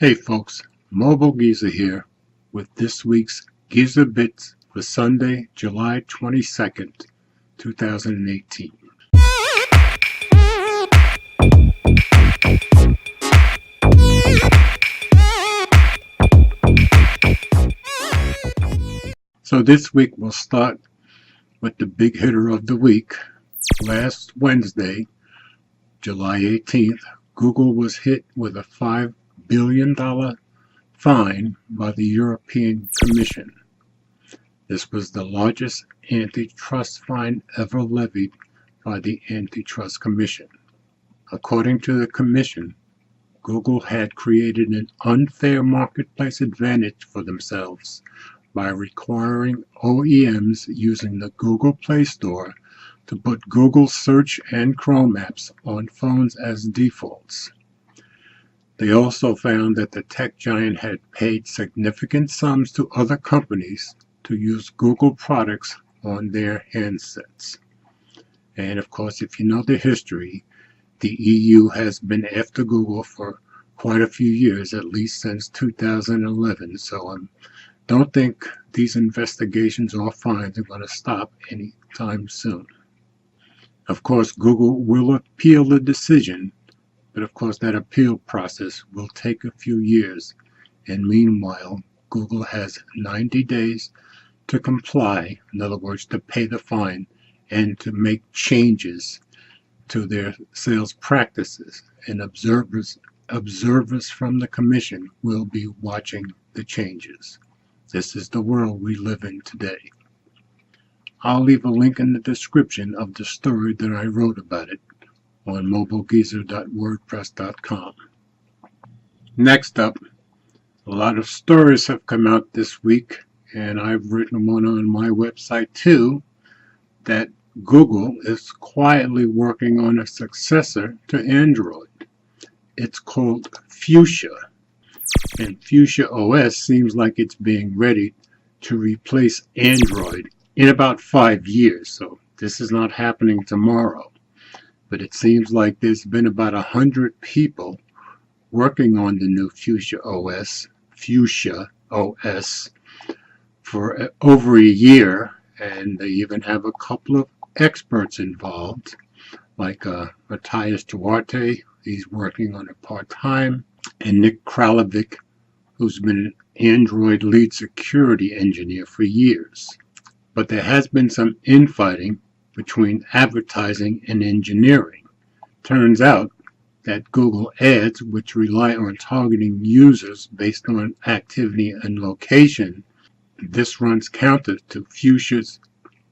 Hey folks, Mobile Geezer here with this week's Geezer Bits for Sunday, July 22nd, 2018. So this week we'll start with the big hitter of the week. Last Wednesday, July 18th, Google was hit with a $5 billion fine by the European Commission. This was the largest antitrust fine ever levied by the Antitrust Commission. According to the Commission, Google had created an unfair marketplace advantage for themselves by requiring OEMs using the Google Play Store to put Google Search and Chrome apps on phones as defaults. They also found that the tech giant had paid significant sums to other companies to use Google products on their handsets. And of course, if you know the history, the EU has been after Google for quite a few years, at least since 2011. So don't think these investigations or fines are going to stop anytime soon. Of course, Google will appeal the decision, but of course that appeal process will take a few years, and meanwhile Google has 90 days to comply, in other words to pay the fine and to make changes to their sales practices, and observers from the Commission will be watching the changes. This is the world we live in today. I'll leave a link in the description of the story that I wrote about it on mobilegeezer.wordpress.com. Next up, a lot of stories have come out this week, and I've written one on my website too, that Google is quietly working on a successor to Android. It's called Fuchsia, and Fuchsia OS seems like it's being ready to replace Android in about 5 years, so this is not happening tomorrow. But it seems like there's been about 100 people working on the new Fuchsia OS for over a year, and they even have a couple of experts involved, like Matthias Duarte, he's working on it part-time, and Nick Kralovic, who's been an Android lead security engineer for years. But there has been some infighting between advertising and engineering. Turns out that Google Ads, which rely on targeting users based on activity and location, this runs counter to Fuchsia's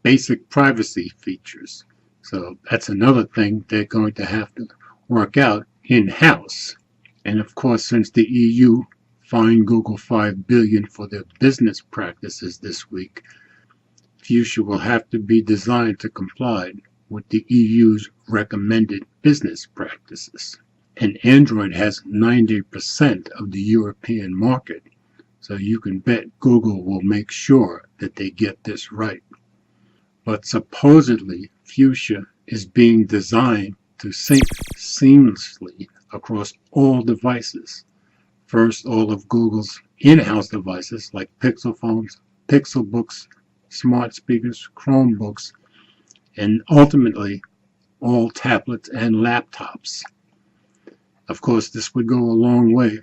basic privacy features. So that's another thing they're going to have to work out in-house. And of course, since the EU fined Google $5 billion for their business practices this week, Fuchsia will have to be designed to comply with the EU's recommended business practices. And Android has 90% of the European market, so you can bet Google will make sure that they get this right. But supposedly, Fuchsia is being designed to sync seamlessly across all devices. First, all of Google's in-house devices like Pixel phones, Pixelbooks, smart speakers, Chromebooks, and ultimately all tablets and laptops. Of course, this would go a long way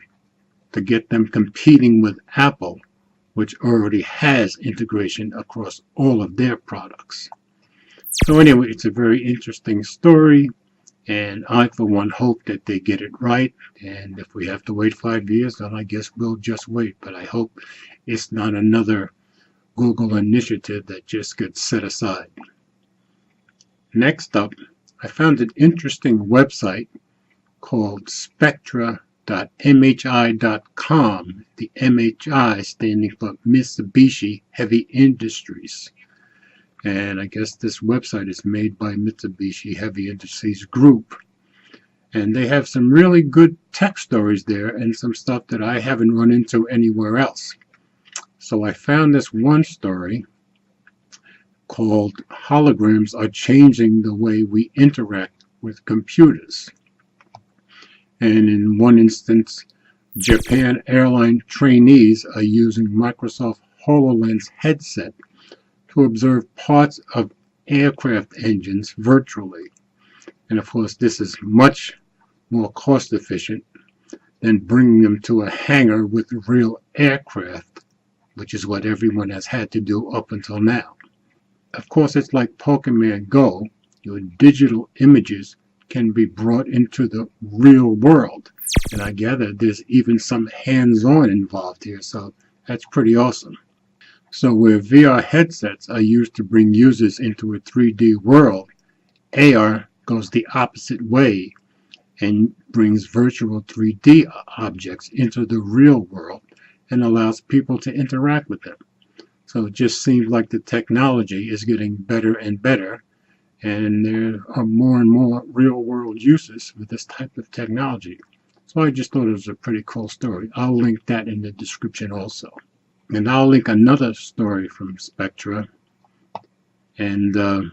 to get them competing with Apple, which already has integration across all of their products. So anyway, it's a very interesting story, and I for one hope that they get it right, and if we have to wait 5 years, then I guess we'll just wait, but I hope it's not another Google initiative that just gets set aside. Next up, I found an interesting website called spectra.mhi.com, the MHI standing for Mitsubishi Heavy Industries. And I guess this website is made by Mitsubishi Heavy Industries Group. And they have some really good tech stories there and some stuff that I haven't run into anywhere else. So I found this one story called Holograms Are Changing the Way We Interact with Computers. And in one instance, Japan airline trainees are using Microsoft HoloLens headset to observe parts of aircraft engines virtually. And of course, this is much more cost efficient than bringing them to a hangar with real aircraft, which is what everyone has had to do up until now. Of course, it's like Pokemon Go. Your digital images can be brought into the real world. And I gather there's even some hands-on involved here, so that's pretty awesome. So where VR headsets are used to bring users into a 3D world, AR goes the opposite way and brings virtual 3D objects into the real world and allows people to interact with them. So it just seems like the technology is getting better and better, and there are more and more real-world uses with this type of technology. So I just thought it was a pretty cool story. I'll link that in the description also. And I'll link another story from Spectra, and the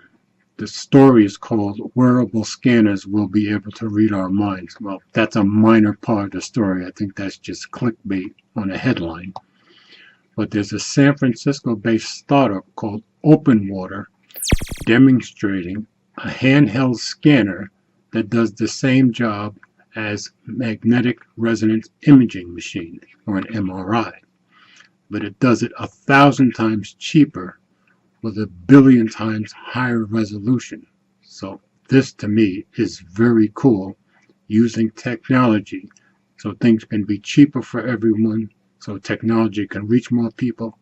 story is called "Wearable Scanners Will Be Able to Read Our Minds." Well, that's a minor part of the story. I think that's just clickbait on a headline. But there's a San Francisco-based startup called Openwater demonstrating a handheld scanner that does the same job as magnetic resonance imaging machine, or an MRI. But it does it 1,000 times cheaper with 1 billion times higher resolution. So this to me is very cool, using technology so things can be cheaper for everyone, so technology can reach more people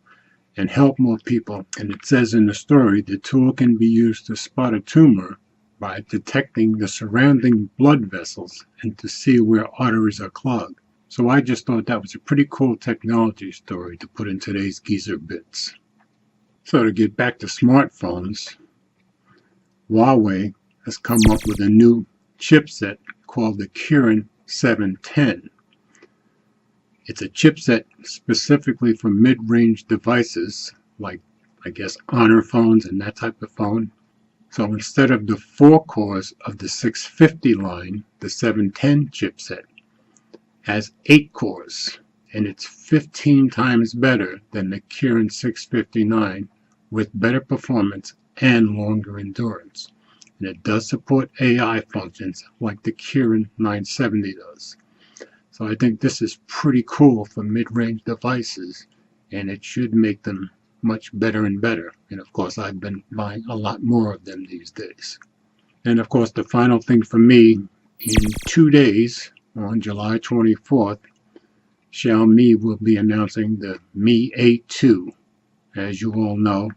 and help more people. And it says in the story the tool can be used to spot a tumor by detecting the surrounding blood vessels and to see where arteries are clogged. So I just thought that was a pretty cool technology story to put in today's Geezer Bits. So to get back to smartphones, Huawei has come up with a new chipset called the Kirin 710. It's a chipset specifically for mid-range devices like, I guess, Honor phones and that type of phone. So instead of the 4 cores of the 650 line, the 710 chipset has 8 cores, and it's 15 times better than the Kirin 659 with better performance and longer endurance. And it does support AI functions like the Kirin 970 does. So I think this is pretty cool for mid-range devices, and it should make them much better and better. And of course, I've been buying a lot more of them these days. And of course, the final thing for me, in 2 days, on July 24th, Xiaomi will be announcing the Mi A2. As you all know,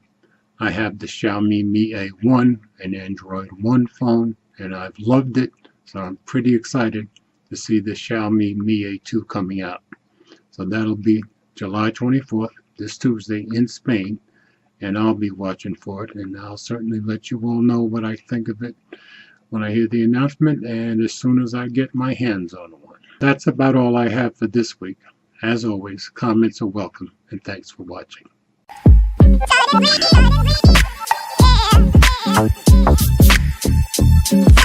I have the Xiaomi Mi A1, an Android One phone, and I've loved it, so I'm pretty excited to see the Xiaomi Mi A2 coming out. So that'll be July 24th, this Tuesday in Spain, and I'll be watching for it, and I'll certainly let you all know what I think of it when I hear the announcement and as soon as I get my hands on one. That's about all I have for this week. As always, comments are welcome, and thanks for watching. Yeah.